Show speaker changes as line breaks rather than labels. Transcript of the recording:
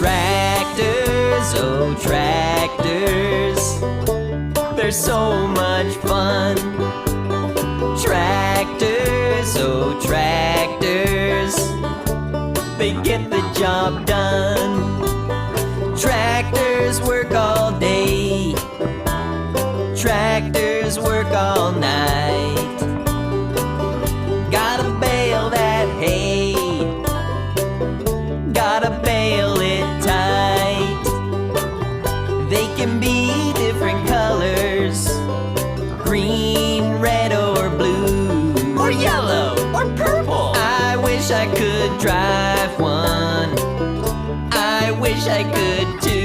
Tractors, oh tractors, they're so much fun. Tractors, oh tractors, they get the job done. Tractors work all day, tractors work all night. Gotta bale that hay, gotta bale it tight. They can be different colors, green, red, or blue, or yellow, or purple. I wish I could drive one, I wish I could too.